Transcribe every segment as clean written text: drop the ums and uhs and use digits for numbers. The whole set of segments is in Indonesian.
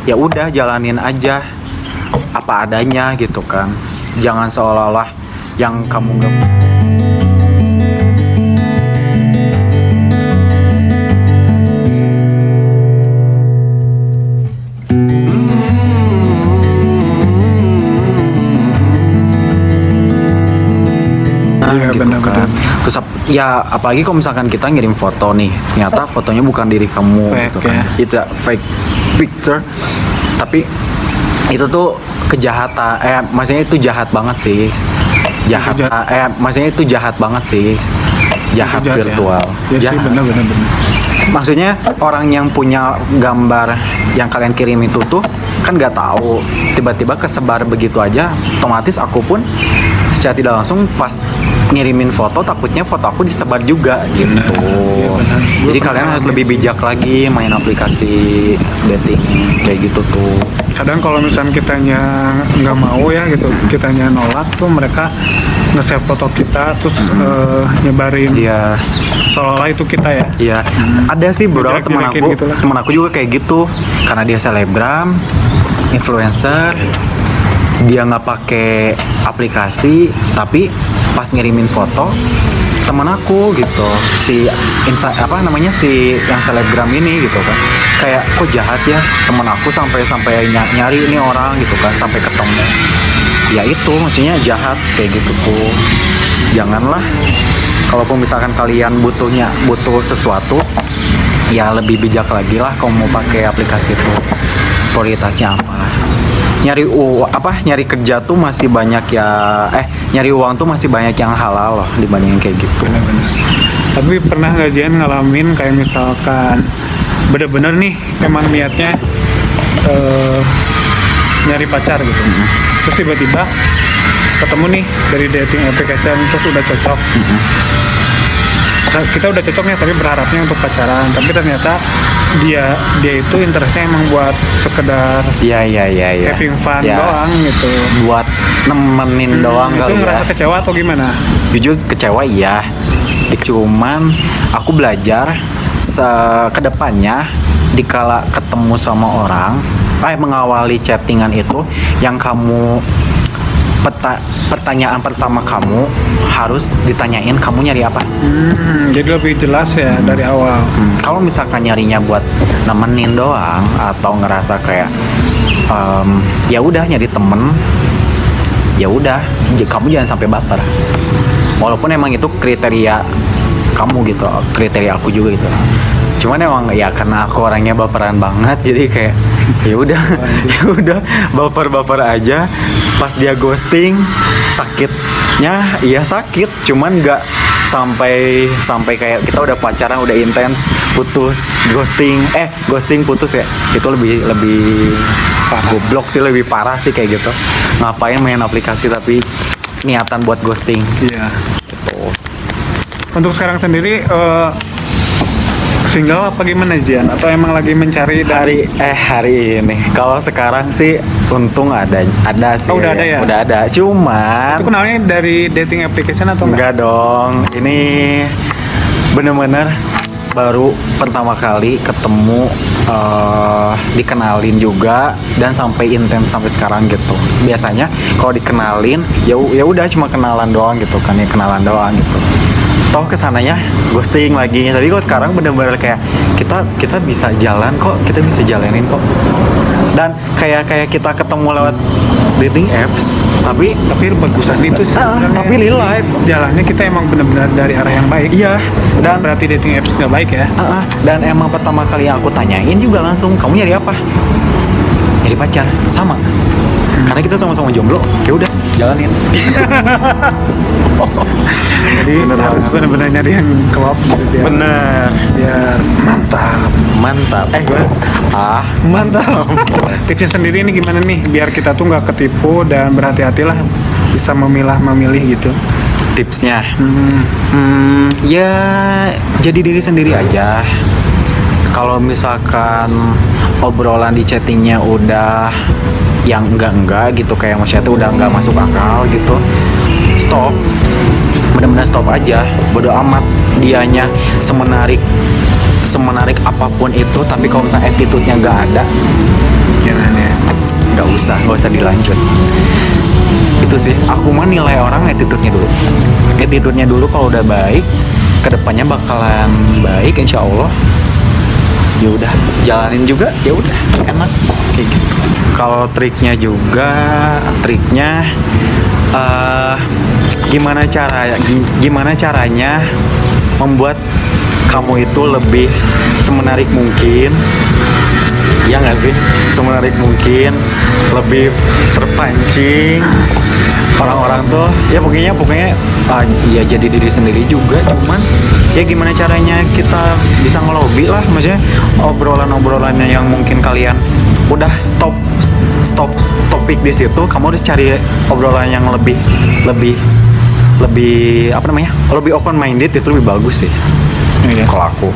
ya udah jalanin aja apa adanya gitu kan. Jangan seolah-olah yang kamu nggak. Iya, Gitu benar-benar. kan. Terus ya apalagi kalau misalkan kita ngirim foto nih, ternyata fotonya bukan diri kamu Fake, gitu kan. ya. Itu fake picture. Tapi itu tuh kejahatan. Maksudnya itu jahat banget sih. Jahat. Maksudnya itu jahat banget sih. Jahat Itu jahat, virtual. Ya sih, Jahat. benar. Maksudnya orang yang punya gambar yang kalian kirim itu tuh kan nggak tahu, tiba-tiba kesebar begitu aja, otomatis aku pun secara tidak langsung pas ngirimin foto takutnya foto aku disebar juga gitu. Iya, benar. Jadi kalian harus lebih bijak lagi main aplikasi dating kayak gitu tuh. Kadang kalau misalnya kitanya nggak mau ya gitu, kitanya nolak tuh mereka nge-save foto kita terus nyebarin Iya, seolah-olah itu kita ya. iya. Ada sih beberapa Jelek-jelekin gitu lah. teman aku juga kayak gitu, karena dia selebgram, influencer, dia nggak pakai aplikasi, tapi pas ngirimin foto teman aku gitu, si si yang selebgram ini gitu kan, kayak kok jahat ya teman aku sampai nyari ini orang gitu kan sampai ketemu. Ya itu maksudnya jahat kayak gitu tuh. Janganlah, kalaupun misalkan kalian butuh sesuatu, ya lebih bijak lagi lah kalau mau pakai aplikasi itu. Prioritasnya apa? Nyari kerja tuh masih banyak ya, nyari uang tuh masih banyak yang halal loh dibandingin kayak gitu. Benar-benar. Tapi pernah nggak Jian ngalamin kayak misalkan bener-bener nih emang niatnya nyari pacar gitu, terus tiba-tiba ketemu nih dari dating application terus udah cocok. Kita udah cocoknya tapi berharapnya untuk pacaran, tapi ternyata dia itu interestnya emang buat sekedar Iya. having fun Ya, doang gitu. buat nemenin doang Itu kali ya. ngerasa kecewa atau gimana? Jujur kecewa iya. Cuman aku belajar kedepannya dikala ketemu sama orang, mengawali chattingan itu, yang kamu pertanyaan pertama kamu harus ditanyain kamu nyari apa. Jadi lebih jelas ya dari awal. Kalau misalkan nyarinya buat nemenin doang atau ngerasa kayak ya udah nyari temen, ya udah kamu jangan sampai baper. Walaupun emang itu kriteria kamu gitu, kriteria aku juga gitu. Cuman emang ya karena aku orangnya baperan banget, jadi kayak ya udah baper aja. Pas dia ghosting, sakitnya iya sakit, cuman nggak sampai kayak kita udah pacaran udah intens putus ghosting putus ya, itu lebih goblok sih, lebih parah sih kayak gitu. Ngapain main aplikasi tapi niatan buat ghosting Iya. gitu. Untuk sekarang sendiri single apa gimana Jian? Atau emang lagi mencari Hari ini kalau sekarang sih untung ada sih. Oh, udah ada ya? Udah ada, cuman Itu kenalnya dari dating application atau enggak? enggak dong. Ini bener-bener baru pertama kali ketemu, dikenalin juga dan sampai intens sampai sekarang gitu. Biasanya kalau dikenalin ya udah cuma kenalan doang gitu kan, ya kenalan doang gitu. Toh kesananya ghosting lagi. Tapi kok sekarang bener-bener kayak kita bisa jalan kok, kita bisa jalanin kok. Dan kayak kita ketemu lewat dating apps, tapi bagusan itu sih sebenarnya. tapi real life. Jalannya kita emang benar-benar dari arah yang baik. Iya. Dan Berarti dating apps nggak baik ya? dan emang pertama kali yang aku tanyain juga langsung, kamu nyari apa? Nyari pacar, sama. Karena kita sama-sama jomblo, ya udah jalanin. Jadi harus benar-benar nyari yang klop gitu biar, Bener. biar mantap. Mantap. Tipsnya sendiri ini gimana nih biar kita tuh nggak ketipu dan berhati-hatilah bisa memilih gitu. Tipsnya, ya jadi diri sendiri aja. Kalau misalkan obrolan di chattingnya udah yang enggak gitu, kayak maksudnya tuh udah enggak masuk akal gitu, stop. Benar-benar stop aja. Bodo amat dianya semenarik apapun itu, tapi kalau misalnya attitude-nya nggak ada, Ya, nggak usah dilanjut. Itu sih, aku mah nilai orang attitude-nya dulu kalau udah baik, kedepannya bakalan baik insya Allah. Ya udah, jalanin juga, ya udah, enak kayak gitu. Kalau triknya gimana caranya membuat kamu itu lebih semenarik mungkin, ya nggak sih, semenarik mungkin, lebih terpancing orang-orang tuh, ya pokoknya ya jadi diri sendiri juga. Cuman ya gimana caranya kita bisa ngelobi lah, maksudnya obrolannya yang mungkin kalian udah stop topik di situ, kamu harus cari obrolan yang lebih lebih open minded, itu lebih bagus sih. Iya. Kalau aku,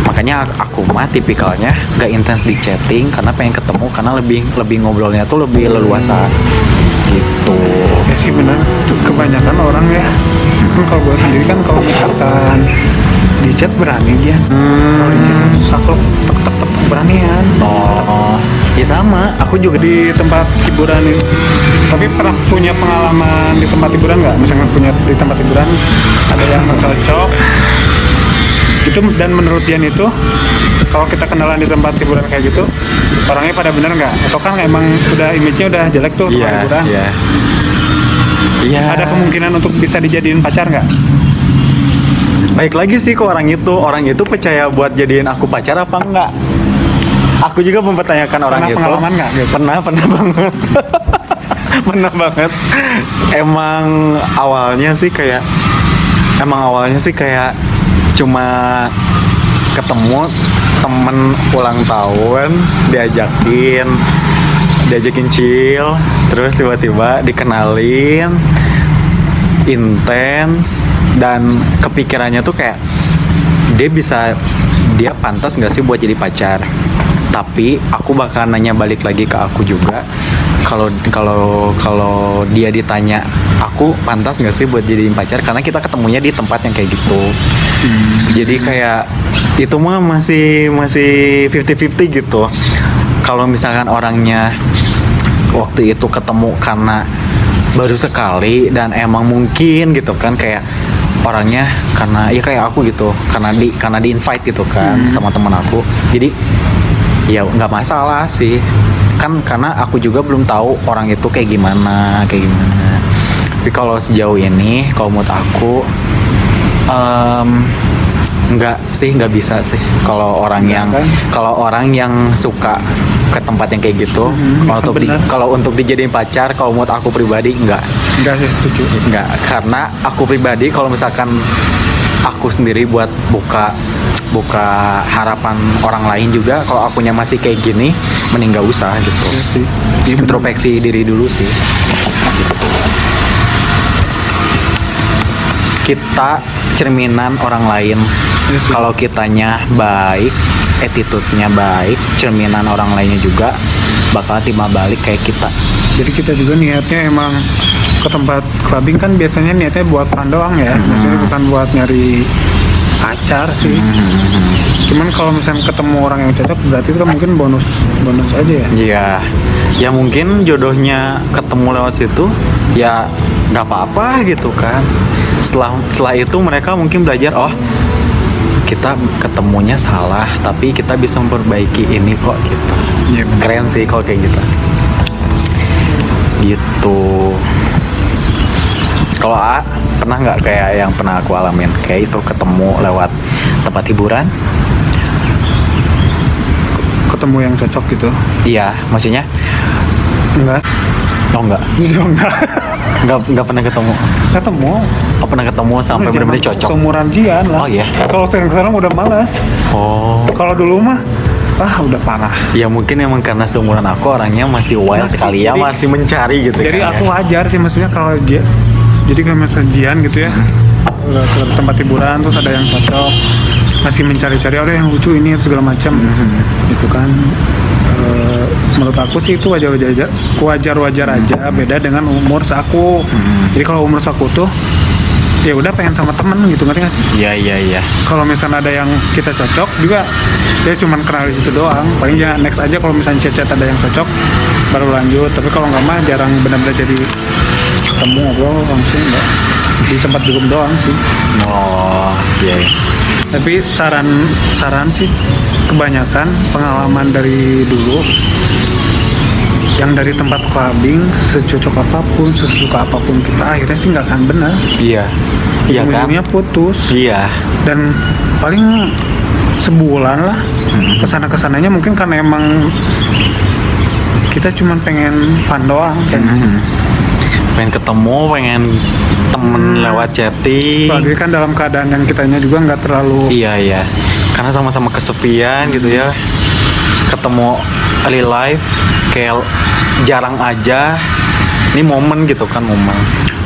makanya aku mah tipikalnya gak intens di chatting karena pengen ketemu, karena lebih ngobrolnya tuh lebih leluasa gitu. Ya sih benar, kebanyakan orang ya. Kalau gue sendiri kan kalau misalkan di chat berani dia, kalau di chat saklek tek beranian. Oh, ya sama, aku juga Di tempat hiburan itu, tapi pernah punya pengalaman di tempat hiburan nggak? Misalnya punya di tempat hiburan ada yang cocok itu, dan menurut Dian itu kalau kita kenalan di tempat hiburan kayak gitu, orangnya pada bener nggak? Atau kan emang udah image-nya udah jelek tuh tempat hiburan? Iya. Ada kemungkinan untuk bisa dijadiin pacar nggak? Baik lagi sih ke orang itu percaya buat jadiin aku pacar apa enggak? Aku juga mempertanyakan orang Pernah itu. pengalaman nggak gitu? Pernah banget. Pernah banget. Emang awalnya sih kayak cuma ketemu temen ulang tahun, diajakin chill, terus tiba-tiba dikenalin, intens, dan kepikirannya tuh kayak dia pantas nggak sih buat jadi pacar. Tapi aku bakal nanya balik lagi ke aku juga, kalau dia ditanya aku pantas nggak sih buat jadiin pacar, karena kita ketemunya di tempat yang kayak gitu. Jadi kayak itu mah masih 50-50 gitu. Kalau misalkan orangnya waktu itu ketemu karena baru sekali dan emang mungkin gitu kan, kayak orangnya karena ya kayak aku gitu, karena di invite gitu kan sama teman aku, jadi ya nggak masalah sih kan, karena aku juga belum tahu orang itu kayak gimana. Tapi kalau sejauh ini, kalau menurut aku nggak bisa sih kalau orang yang suka ke tempat yang kayak gitu. Kalau untuk dijadiin pacar, kalau menurut aku pribadi nggak sih setuju. Nggak, karena aku pribadi kalau misalkan aku sendiri buat buka harapan orang lain juga, kalau akunya masih kayak gini, mending nggak usah gitu. Iya sih. Introspeksi diri dulu sih. Kita cerminan orang lain. Yes, kalau kitanya baik, attitude-nya baik, cerminan orang lainnya juga bakal timah balik kayak kita. Jadi kita juga niatnya emang ke tempat clubbing kan biasanya niatnya buat fun doang ya, maksudnya bukan buat nyari pacar sih. Cuman kalau misalnya ketemu orang yang cocok, berarti itu kan mungkin bonus aja ya. Iya, ya mungkin jodohnya ketemu lewat situ, ya nggak apa-apa gitu kan. Setelah itu mereka mungkin belajar, oh kita ketemunya salah, tapi kita bisa memperbaiki ini kok gitu. Iya, Keren sih kalau kayak gitu. Gitu. Kalau A, pernah nggak kayak yang pernah aku alamin, kayak itu ketemu lewat tempat hiburan? Ketemu yang cocok gitu? Iya, maksudnya? Enggak. Oh enggak. Enggak pernah ketemu. Oh, pernah ketemu sampai benar-benar cocok. Seumuran Jian lah. Oh iya. Kalau sekarang udah malas. Oh. Kalau dulu mah udah parah. Ya mungkin emang karena seumuran aku orangnya masih wild kali ya, masih mencari gitu. Jadi kan, aku wajar sih, maksudnya kalau jadi kayak misalnya Jian gitu ya, ke tempat hiburan terus ada yang cocok, masih mencari-cari ada yang lucu ini segala macam, gitu kan. Menurut aku sih itu wajar-wajar aja, beda dengan umur aku. Jadi kalau umur aku tuh ya udah pengen sama temen gitu, ngerti nggak sih? Iya. Kalau misalnya ada yang kita cocok juga, dia cuman kenal di situ doang. Paling ya next aja kalau misalnya chat ada yang cocok, baru lanjut. Tapi kalau nggak mah jarang benar-benar jadi ketemu ngobrol langsung, nggak di tempat dugem doang sih. Oh, iya. Tapi saran sih kebanyakan pengalaman dari dulu yang dari tempat clubbing, secocok apapun, sesuka apapun kita, akhirnya sih nggak akan benar. Iya kan? Ujung-ujungnya putus. Iya. Dan paling sebulan lah kesana-kesananya, mungkin karena emang kita cuma pengen fun doang kan. Pengen ketemu, pengen temen lewat chatting. Apalagi kan dalam keadaan yang kitanya juga nggak terlalu. Iya. Karena sama-sama kesepian gitu ya. Ketemu real life kayak jarang aja. Ini momen gitu kan, momen.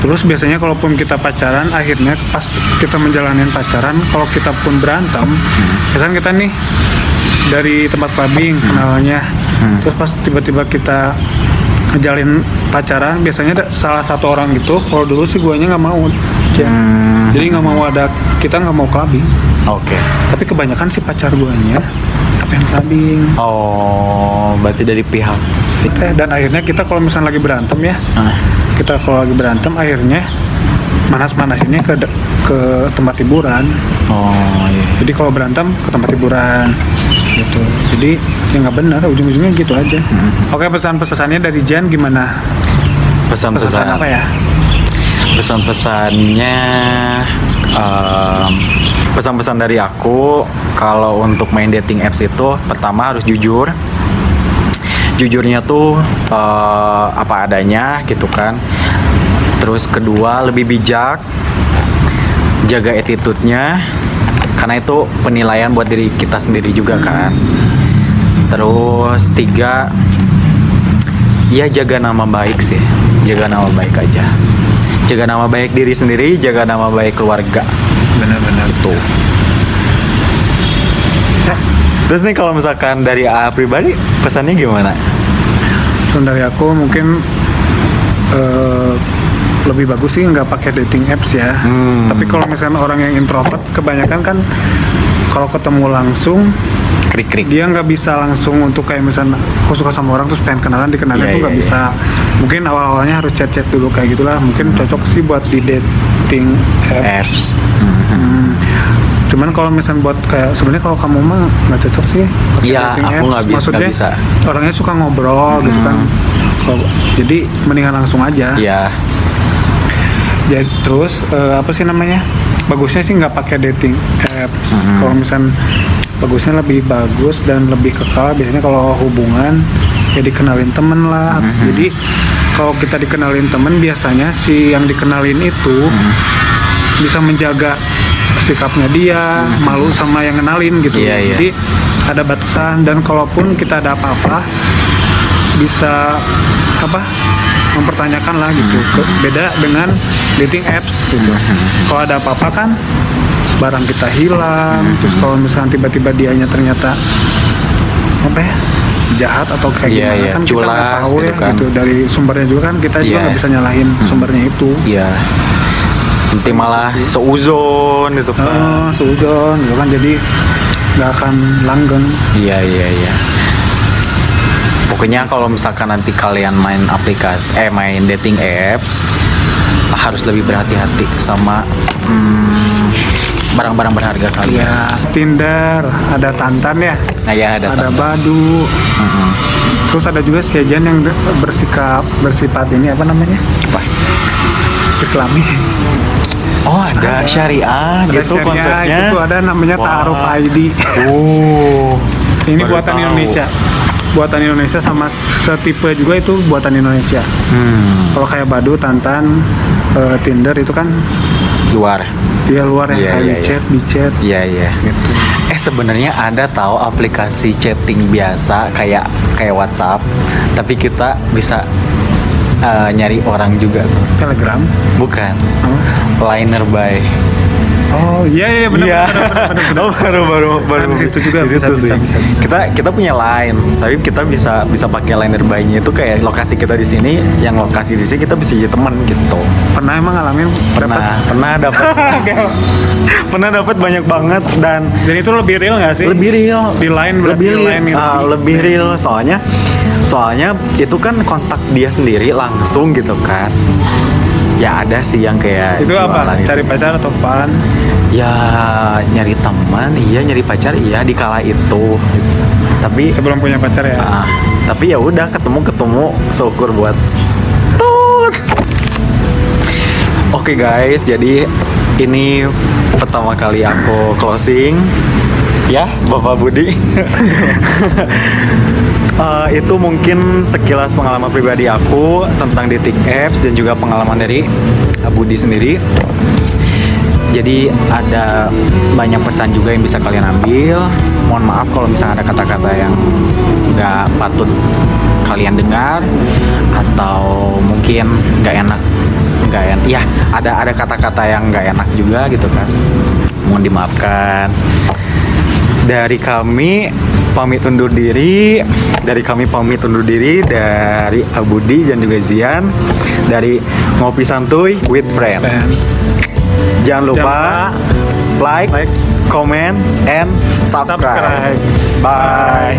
Terus biasanya kalaupun kita pacaran, akhirnya pas kita menjalani pacaran, kalau kita pun berantem, misalnya kita nih dari tempat clubbing kenalannya, terus pas tiba-tiba kita ngejalin pacaran, biasanya ada salah satu orang gitu. Kalau dulu sih guanya nggak mau, jadi nggak mau ada, kita nggak mau clubbing. Oke. Tapi kebanyakan sih pacar guanya pengen clubbing. Oh, berarti dari pihak si. Dan akhirnya kita kalau misalnya lagi berantem ya, kita kalau lagi berantem akhirnya manas-manasinnya ke tempat hiburan. Oh iya. Jadi kalau berantem ke tempat hiburan gitu. Jadi ya nggak benar, ujung-ujungnya gitu aja. Oke, pesan-pesannya dari Jan gimana? Pesan-pesan apa ya? Pesan-pesannya, pesan-pesan dari aku, kalau untuk main dating apps itu pertama harus jujur. Jujurnya tuh apa adanya gitu kan. Terus kedua, lebih bijak, jaga attitude-nya, karena itu penilaian buat diri kita sendiri juga kan. Terus tiga, ya jaga nama baik sih, jaga nama baik aja, jaga nama baik diri sendiri, jaga nama baik keluarga. Benar-benar Tuh. Terus nih kalau misalkan dari A pribadi, pesannya gimana? Pesan dari aku mungkin lebih bagus sih nggak pakai dating apps ya. Tapi kalau misalnya orang yang introvert, kebanyakan kan kalau ketemu langsung Krik-krik. dia nggak bisa langsung untuk kayak misalnya aku suka sama orang terus pengen kenalan, dikenalin Iya, tuh nggak iya, bisa. Mungkin awal-awalnya harus chat-chat dulu kayak gitulah. Mungkin cocok sih buat di dating apps. Cuman kalau misalnya buat kayak sebenarnya kalau kamu mah nggak cocok sih pakai Iya, dating aku apps. nggak Maksudnya bisa. orangnya suka ngobrol gitu kan. Jadi mendingan langsung aja. Iya. Jadi terus apa sih namanya? Bagusnya sih nggak pakai dating apps. Kalau misalnya bagusnya lebih bagus dan lebih kekal. Biasanya kalau hubungan ya dikenalin temen lah. Jadi kalau kita dikenalin temen, biasanya si yang dikenalin itu bisa menjaga sikapnya dia, malu sama yang kenalin gitu. Iya. Jadi ada batasan, dan kalaupun kita ada apa-apa bisa mempertanyakan lah gitu. Beda dengan dating apps gitu. Kalau ada apa-apa kan barang kita hilang, terus kalau misalnya tiba-tiba dianya ternyata jahat atau kayak Iya, gimana iya, kan kita nggak culas tahu gitu ya kan. gitu. Dari sumbernya juga kan kita juga Iya. nggak bisa nyalahin sumbernya itu. Iya. Nanti malah seuzon gitu kan. Sujon gitu kan, jadi nggak akan langgeng. Iya. Pokoknya kalau misalkan nanti kalian main main dating apps, harus lebih berhati-hati sama barang-barang berharga kalian. Ya, Tinder, ada Tantan ya, Nah ya ada ada tanda. Badu, terus ada juga Sejan yang bersifat ini apa namanya? Apa? Islami. Oh ada syariah Ada gitu syariah, konsepnya. itu ada namanya Wah. Ta'aruf ID. Oh. Ini baru buatan tahu. Indonesia. Buatan Indonesia sama setipe juga itu buatan Indonesia. Kalau kayak Badu, Tantan, Tinder itu kan Luar. dia luar ya, Iya, kayak iya, di chat. Iya. Gitu. Sebenarnya ada tahu aplikasi chatting biasa kayak WhatsApp, tapi kita bisa nyari orang juga tuh. Telegram. Bukan. Apa? Liner by. Oh iya benar. Iya. benar. Oh, baru Nah, di situ juga di bisa, situ sih. bisa. Kita punya line, tapi kita bisa pakai line nearby-nya itu kayak lokasi kita di sini, yang lokasi di sini kita bisa jadi teman gitu. Pernah emang ngalamin Pernah dapat pernah dapat banyak banget dan dan itu lebih real nggak sih? lebih real Di line berarti lebih di line yang lebih real soalnya itu kan kontak dia sendiri langsung gitu kan. Ya ada sih yang kayak itu apa? jualan gitu. Cari pacar atau apaan? Ya nyari teman, iya, nyari pacar, iya, di kala itu gitu. Tapi Sebelum punya pacar ya. tapi ya udah ketemu syukur buat tut. Oke guys, jadi ini pertama kali aku closing ya Bapak Budi. Itu mungkin sekilas pengalaman pribadi aku tentang dating apps dan juga pengalaman dari Budi sendiri. Jadi ada banyak pesan juga yang bisa kalian ambil. Mohon maaf kalau misalnya ada kata-kata yang nggak patut kalian dengar atau mungkin nggak enak. Ya ada kata-kata yang nggak enak juga gitu kan. Mohon dimaafkan. Dari kami pamit undur diri dari Abudi dan juga Zian dari Ngopi Santuy with Friend. Jangan lupa like, comment, and subscribe. Bye.